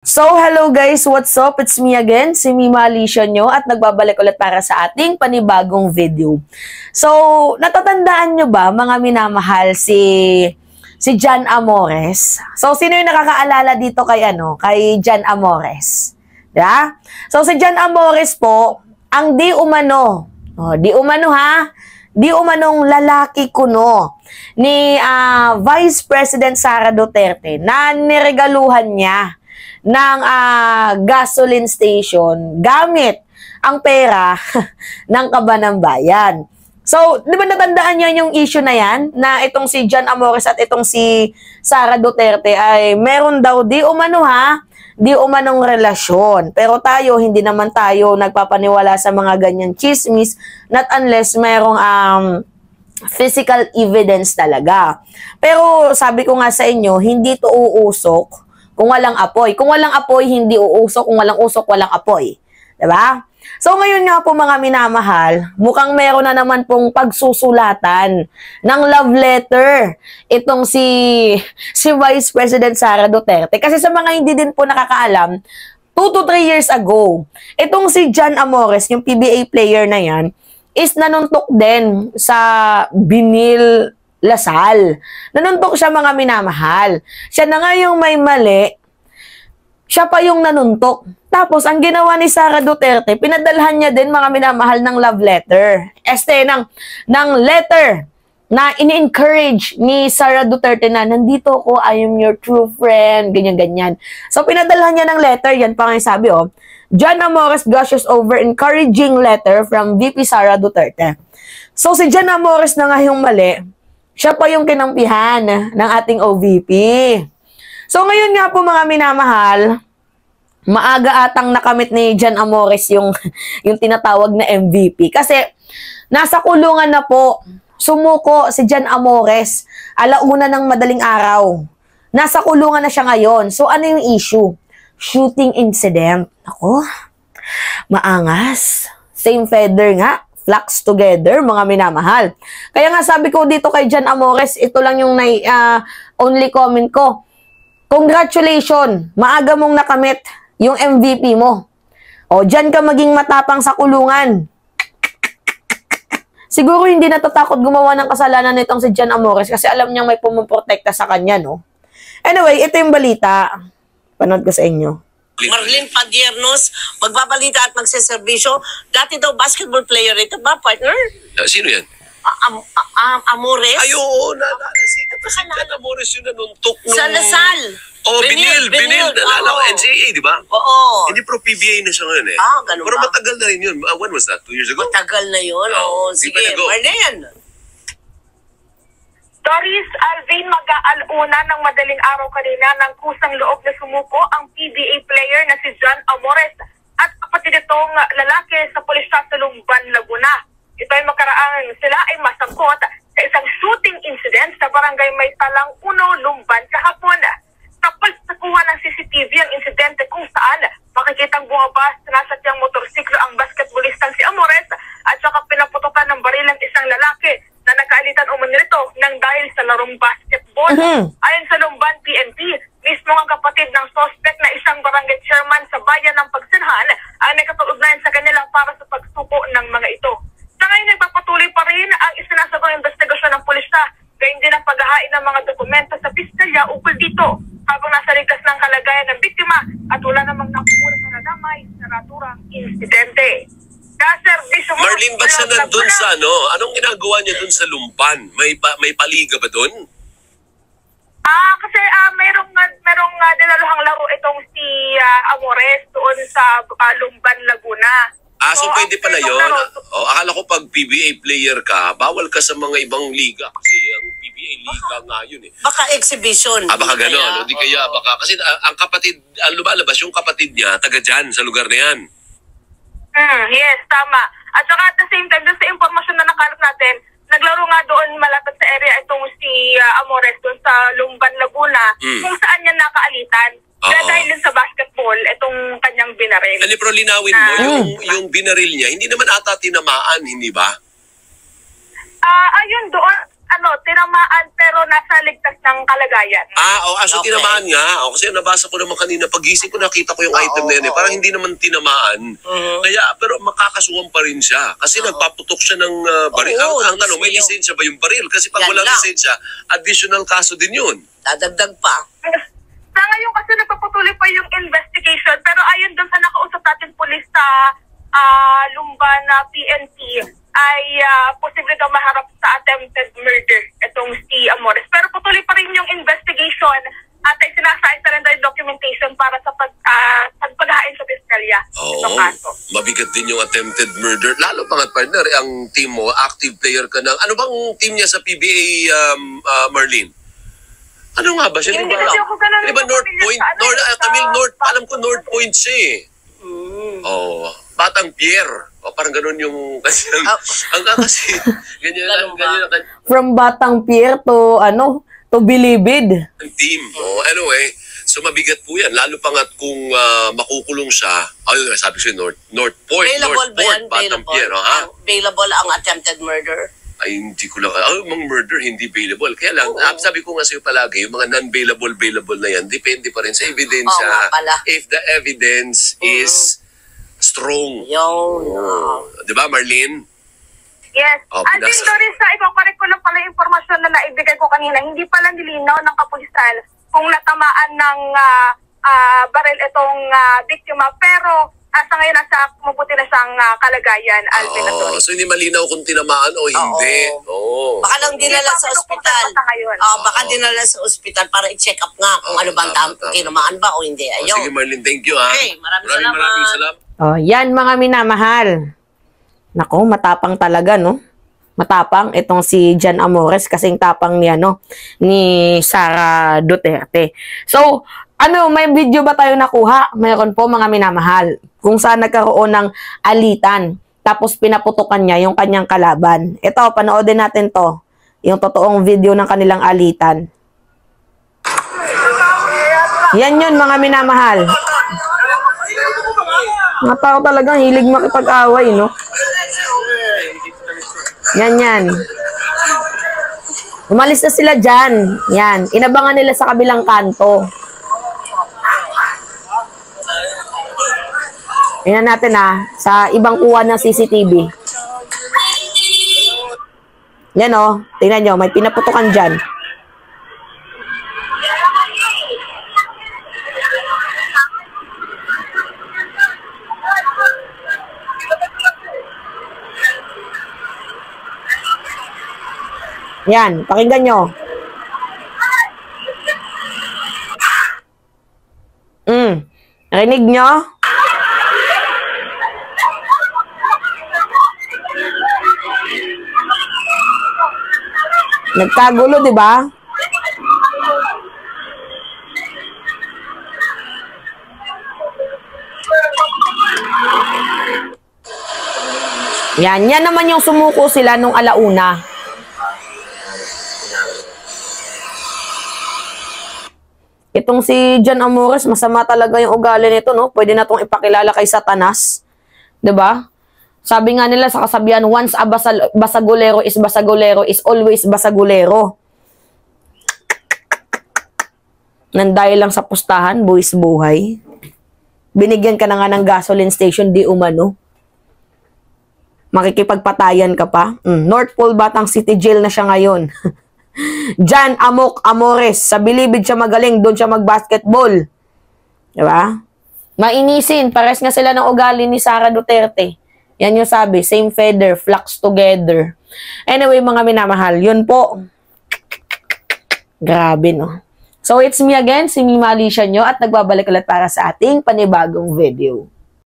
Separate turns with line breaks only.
So, hello guys! What's up? It's me again, si Mima Alicia nyo at nagbabalik ulit para sa ating panibagong video. So, natatandaan nyo ba mga minamahal si Jan Amores? So, sino yung nakakaalala dito kay Jan Amores? Yeah? So, si Jan Amores po, ang di umanong lalaki kuno ni Vice President Sara Duterte na niregaluhan niya ng gasoline station gamit ang pera ng kaban ng bayan. So, di ba natandaan niyo yung issue na yan? Na itong si Jan Amores at itong si Sara Duterte ay meron daw di umanong relasyon. Pero tayo, hindi naman tayo nagpapaniwala sa mga ganyan chismis not unless merong physical evidence talaga. Pero sabi ko nga sa inyo, hindi to uusok kung walang apoy. Kung walang apoy, hindi uusok. Kung walang usok, walang apoy. Diba? So, ngayon nga po mga minamahal, mukhang meron na naman pong pagsusulatan ng love letter itong si Vice President Sara Duterte. Kasi sa mga hindi din po nakakaalam, 2 to 3 years ago, itong si Jan Amores, yung PBA player na yan, is nanuntok din sa Binil Lasal. Nanuntok siya mga minamahal. Siya na nga yung may mali, siya pa yung nanuntok. Tapos, ang ginawa ni Sara Duterte, pinadalhan niya din mga minamahal ng love letter. Ng letter na ini-encourage ni Sara Duterte na, nandito ko, I am your true friend, ganyan-ganyan. So, pinadalhan niya ng letter, yan pa nga yung sabi, Jan Amores gushes over encouraging letter from VP Sara Duterte. So, si Jan Amores na nga yung mali, siya pa yung kinampihan ng ating OVP. So, ngayon nga po mga minamahal, maaga atang nakamit ni Jan Amores yung tinatawag na MVP. Kasi, nasa kulungan na po, sumuko si Jan Amores, alauna ng madaling araw. Nasa kulungan na siya ngayon. So, ano yung issue? Shooting incident. Ako, maangas. Same feather nga. Flocks together, mga minamahal. Kaya nga sabi ko dito kay Jan Amores, ito lang yung only comment ko. Congratulations! Maaga mong nakamit yung MVP mo. O, dyan ka maging matapang sa kulungan. Siguro hindi natatakot gumawa ng kasalanan nitong si Jan Amores kasi alam niyang may pumuprotekta sa kanya, no? Anyway, ito yung balita. Panood ko sa inyo.
Marlene Padiernos, magbabalita at magseservisyo. Dati daw basketball player ito ba, partner?
Sino yan?
Amores?
Ay, oo. Sino pa si Jan Amores yung nanuntok nung...
Sa Lasal.
Oh, Binil. Nalala ko, NCAA, di ba?
Oo.
Hindi pro PBA na siya ngayon eh.
Ganun
Pero
ba?
matagal na rin yun. When was that? 2 years ago?
Matagal na yun. Oo, sige. Marlene.
Doris Alvin, mag-aaluna ng madaling araw kanina ng kusang loob na sumuko ang PBA player na si Jan Amores at kapatid itong lalaki sa pulisya sa Lumban, Laguna. Ito ay makaraang sila ay masangkot sa isang shooting incident sa barangay Maytalang 1, Lumban kahapon. Tapos nakuha ng CCTV ang insidente kung saan makikitang bumabas na sadyang motorsiklo ang basketballistang si Amores at saka pinaputokan ng baril ng isang lalaki na nagkaalitan umano nito nang dahil sa larong basketball. Ayon sa Lumban PNP, mismo ang kapatid ng suspect na isang barangay chairman sa bayan ng Pagsanhan ay nakapag-ugnayan sa kanila para sa pagsuko ng mga ito. Sa ngayon, nagpapatuloy pa rin ang isinasagawang investigasyon ng pulisya, gayon din ang paghahain ng mga dokumento sa piskalya ukol dito, habang nasa ligtas ng kalagayan ng biktima at wala namang nakukuha na nadamay sa naturang insidente.
Marlene, ba't siya nandun sa ano? Anong ginagawa niya dun sa Lumban? May paliga ba dun?
Kasi merong dinaluhang laro itong si Amores doon sa Lumban, Laguna.
So pwede pala yun? Akala ko pag PBA player ka, bawal ka sa mga ibang liga. Kasi ang PBA liga nga yun eh.
Baka exhibition.
Baka gano'n. Hindi kaya baka. Kasi ang kapatid, ang lumalabas yung kapatid niya, taga dyan, sa lugar na yan.
Yes, tama. At saka at the same time, doon sa impormasyon na nakalap natin, naglaro nga doon malapit sa area itong si Amores doon sa Lumban, Laguna, kung saan niya nakaalitan. Kaya dahil din sa basketball, itong kanyang binaril.
Pero linawin mo, yung binaril niya, hindi naman ata tinamaan, hindi ba?
Ayun doon, tinamaan pero nasa ligtas ng kalagayan.
So
Okay.
tinamaan nga. Kasi nabasa ko naman kanina, pagising ko nakita ko yung item na yun. Parang hindi naman tinamaan. Kaya, pero makakasuhan pa rin siya. Kasi nagpaputok siya ng baril.
Oo,
Ang tanong, may
yung-
lisensya ba yung baril? Kasi pag
Yan
walang
lang.
lisensya, additional kaso din yun.
Dadagdag pa.
Sa ngayon kasi nagpapatuloy pa yung investigation pero ayon dun sa nakausap natin pulis sa Lumban na PNP ay posible daw maharap sa attempted murder itong si Amores. Pero patuloy pa rin yung investigation at ay sinasayang na rin daw yung documentation para sa pagpaghain sa piskalya. Itong kaso.
Mabigat din yung attempted murder. Lalo pa nga, partner, ang team mo, active player ka ng... Ano bang team niya sa PBA, Marlene? Ano nga ba siya?
Hindi kasi ako ganun
Di ba North Point? Camille, alam ko North Point siya eh. Batang Pierre. Parang ganun yung... Kasi, kasi ganyan
Ganun ba?
From Batang Pier to, to Bilibid.
ang team. Anyway, so mabigat po yan. Lalo pa nga kung makukulong siya. Sabi ko siya, North Point.
Available
North
ba yan?
Point, Batang Pierre. Ha?
Available ang attempted murder?
Ay, hindi ko lang, mga murder, hindi available. Kaya lang, sabi ko nga sa'yo palagi, yung mga non-available na yan, depende pa rin sa ebidensya.
Oo nga pala.
If the evidence is strong.
Yung...
Di ba, Marlene?
Yes.
Pinasa-
Alvin, Doris, sa ipaparik ko lang pala yung impormasyon na naibigay ko kanina. Hindi pala nilinaw ng kapulisan kung natamaan ng baril itong biktima. Pero sa ngayon, nasa mabuti na siyang kalagayan, Alvin at Doris.
So hindi malinaw kung tinamaan o hindi.
Baka lang dinala sa ospital. Baka dinala sa ospital para i-check up nga kung ano bang
tama.
tinamaan ba o hindi.
Sige,
Ayun.
Marlene, thank you ha.
Okay, maraming salamat.
Yan mga minamahal. Nako, matapang talaga, no? Matapang itong si Jan Amores kasing tapang niya, no? Ni Sara Duterte. So, may video ba tayo nakuha? Mayroon po mga minamahal. Kung saan nagkaroon ng alitan. Tapos pinaputukan niya yung kanyang kalaban. Ito, panoodin natin to. Yung totoong video ng kanilang alitan. Yan yun, mga minamahal. Mga tao talagang hilig makipag-away, no? Yan. Umalis na sila dyan. Yan. Inabangan nila sa kabilang kanto. Tingnan natin sa ibang kuha ng CCTV. Yan tingnan nyo, may pinaputukan dyan. Yan, pakinggan nyo. Narinig nyo? Nagkagulo, di ba? Yan naman yung sumuko sila nung alauna. Itong si Jan Amores, masama talaga yung ugali nito, no? Pwede na itong ipakilala kay Satanas. 'Di ba? Sabi nga nila sa kasabihan, once a basagulero is always basagulero. Nandahil lang sa pustahan, buwis buhay. Binigyan ka na nga ng gasoline station, di umano. Makikipagpatayan ka pa. North Pole Batang City Jail na siya ngayon. Jan Amores, sa Bilibid siya magaling, doon siya mag-basketball. Diba? Mainisin, pares nga sila ng ugali ni Sara Duterte. Yan yung sabi, same feather, flocks together. Anyway, mga minamahal, yun po. Grabe, no? So, it's me again, si Mima Alicia nyo, at nagbabalik ulit para sa ating panibagong video.